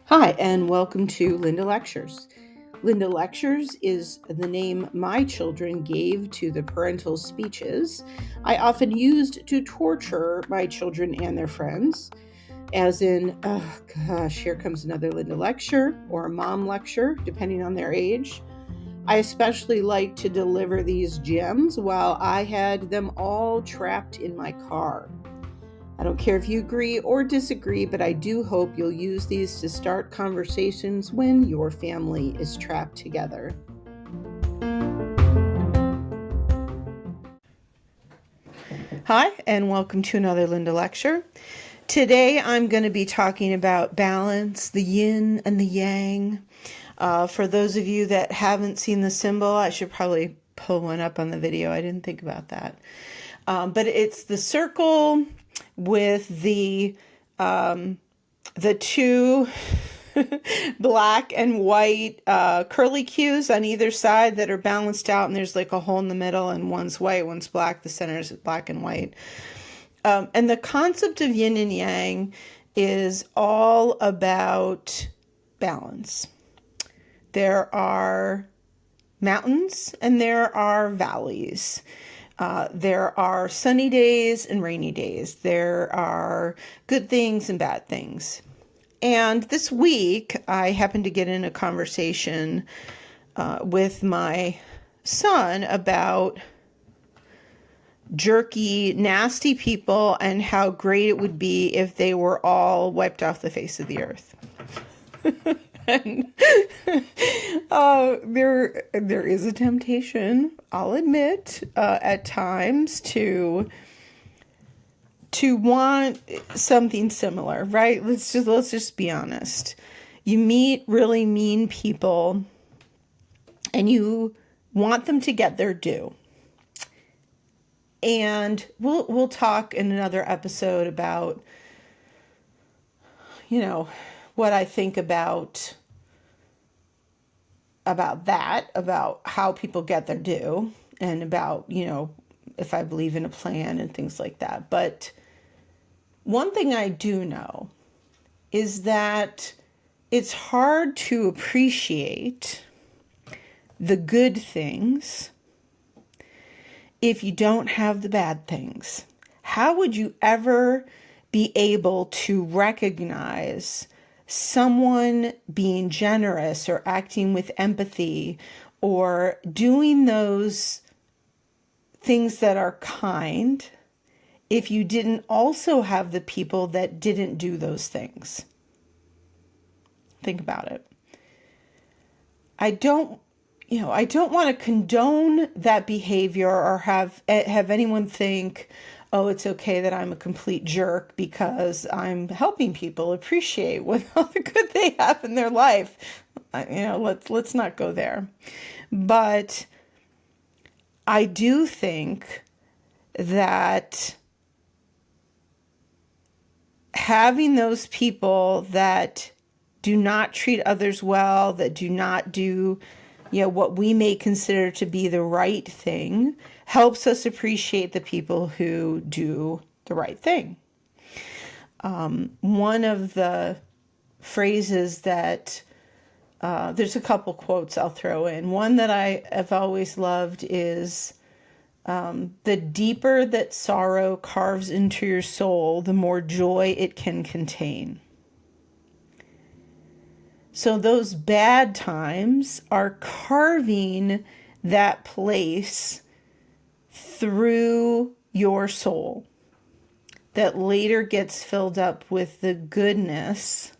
Hi, and welcome to Linda Lectures. Linda Lectures is the name my children gave to the parental speeches I often used to torture my children and their friends, as in, oh gosh, here comes another Linda lecture or a mom lecture, depending on their age. I especially like to deliver these gems while I had them all trapped in my car. I don't care if you agree or disagree, but I do hope you'll use these to start conversations when your family is trapped together. Hi, and welcome to another Linda lecture. Today I'm going to be talking about balance, the yin and the yang. For those of you that haven't seen the symbol, I should probably pull one up on the video. I didn't think about that. But it's the circle with the two black and white curly cues on either side that are balanced out, and there's like a hole in the middle, and one's white, one's black. The center is black and white. And the concept of yin and yang is all about balance. There are mountains and there are valleys. There are sunny days and rainy days. There are good things and bad things. And this week, I happened to get in a conversation with my son about jerky, nasty people and how great it would be if they were all wiped off the face of the earth. And there is a temptation, I'll admit, at times to want something similar, right? Let's just be honest. You meet really mean people and you want them to get their due. And we'll talk in another episode about, what I think about that, about how people get their due, and about, if I believe in a plan and things like that. But one thing I do know is that it's hard to appreciate the good things if you don't have the bad things. How would you ever be able to recognize someone being generous or acting with empathy or doing those things that are kind if you didn't also have the people that didn't do those things? Think about it. I don't want to condone that behavior or have anyone think, oh, it's okay that I'm a complete jerk because I'm helping people appreciate what all the good they have in their life. Let's not go there. But I do think that having those people that do not treat others well, that do not do what we may consider to be the right thing, helps us appreciate the people who do the right thing. One of the phrases that, there's a couple quotes I'll throw in. One that I have always loved is, the deeper that sorrow carves into your soul, the more joy it can contain. So those bad times are carving that place through your soul that later gets filled up with the goodness,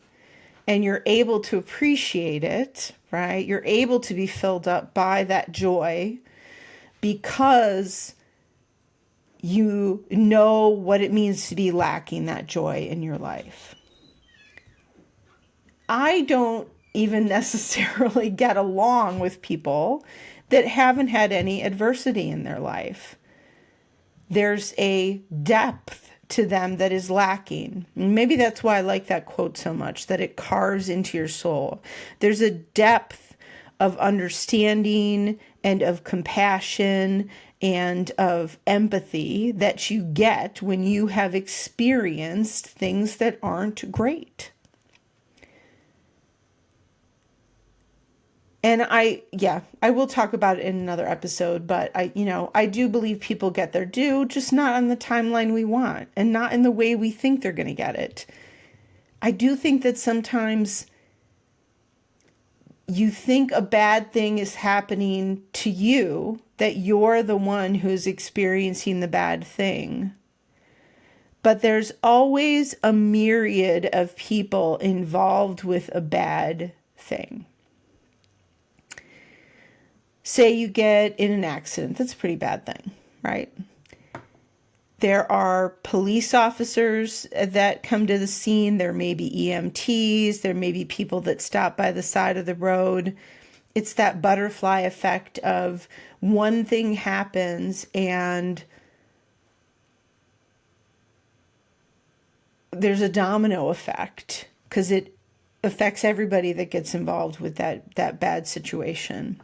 and you're able to appreciate it, right? You're able to be filled up by that joy because you know what it means to be lacking that joy in your life. I don't even necessarily get along with people that haven't had any adversity in their life. There's a depth to them that is lacking. Maybe that's why I like that quote so much, that it carves into your soul. There's a depth of understanding and of compassion and of empathy that you get when you have experienced things that aren't great. And I will talk about it in another episode, but I do believe people get their due, just not on the timeline we want and not in the way we think they're going to get it. I do think that sometimes you think a bad thing is happening to you, that you're the one who's experiencing the bad thing. But there's always a myriad of people involved with a bad thing. Say you get in an accident, that's a pretty bad thing, right? There are police officers that come to the scene. There may be EMTs. There may be people that stop by the side of the road. It's that butterfly effect of one thing happens and there's a domino effect because it affects everybody that gets involved with that bad situation.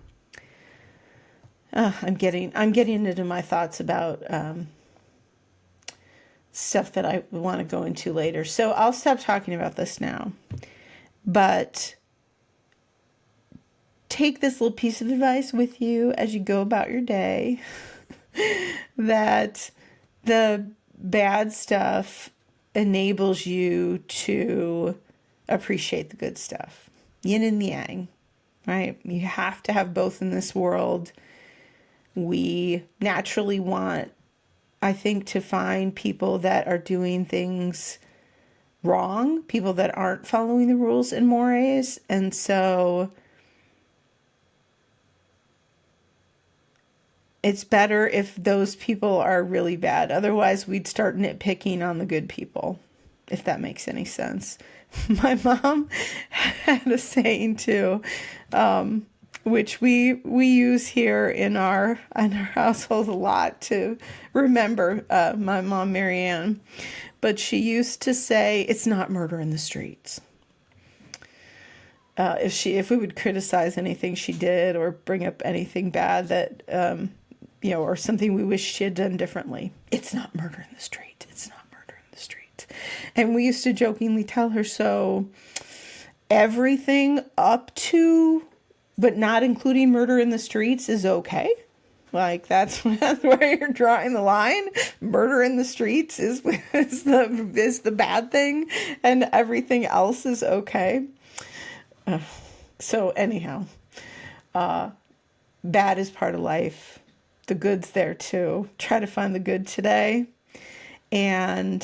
I'm getting into my thoughts about stuff that I want to go into later. So I'll stop talking about this now. But take this little piece of advice with you as you go about your day, that the bad stuff enables you to appreciate the good stuff. Yin and yang, right? You have to have both in this world. We naturally want, I think, to find people that are doing things wrong, people that aren't following the rules and mores. And so it's better if those people are really bad. Otherwise, we'd start nitpicking on the good people, if that makes any sense. My mom had a saying too, which we use here in our household a lot to remember my mom, Marianne. But she used to say, "It's not murder in the streets." If we would criticize anything she did or bring up anything bad that or something we wish she had done differently, "It's not murder in the street. It's not murder in the street." And we used to jokingly tell her, so everything up to but not including murder in the streets is okay. Like that's where you're drawing the line. Murder in the streets is the bad thing, and everything else is okay. So anyhow, bad is part of life. The good's there too. Try to find the good today, and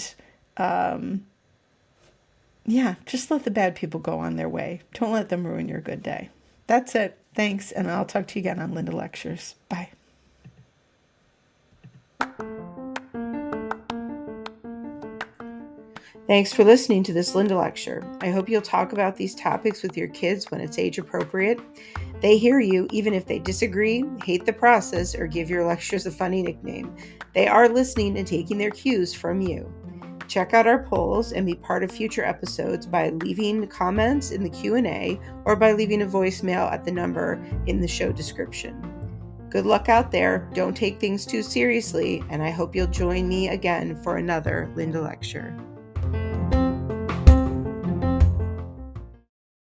just let the bad people go on their way. Don't let them ruin your good day. That's it. Thanks, and I'll talk to you again on Linda Lectures. Bye. Thanks for listening to this Linda Lecture. I hope you'll talk about these topics with your kids when it's age appropriate. They hear you even if they disagree, hate the process, or give your lectures a funny nickname. They are listening and taking their cues from you. Check out our polls and be part of future episodes by leaving comments in the Q&A or by leaving a voicemail at the number in the show description. Good luck out there. Don't take things too seriously, and I hope you'll join me again for another Linda Lecture.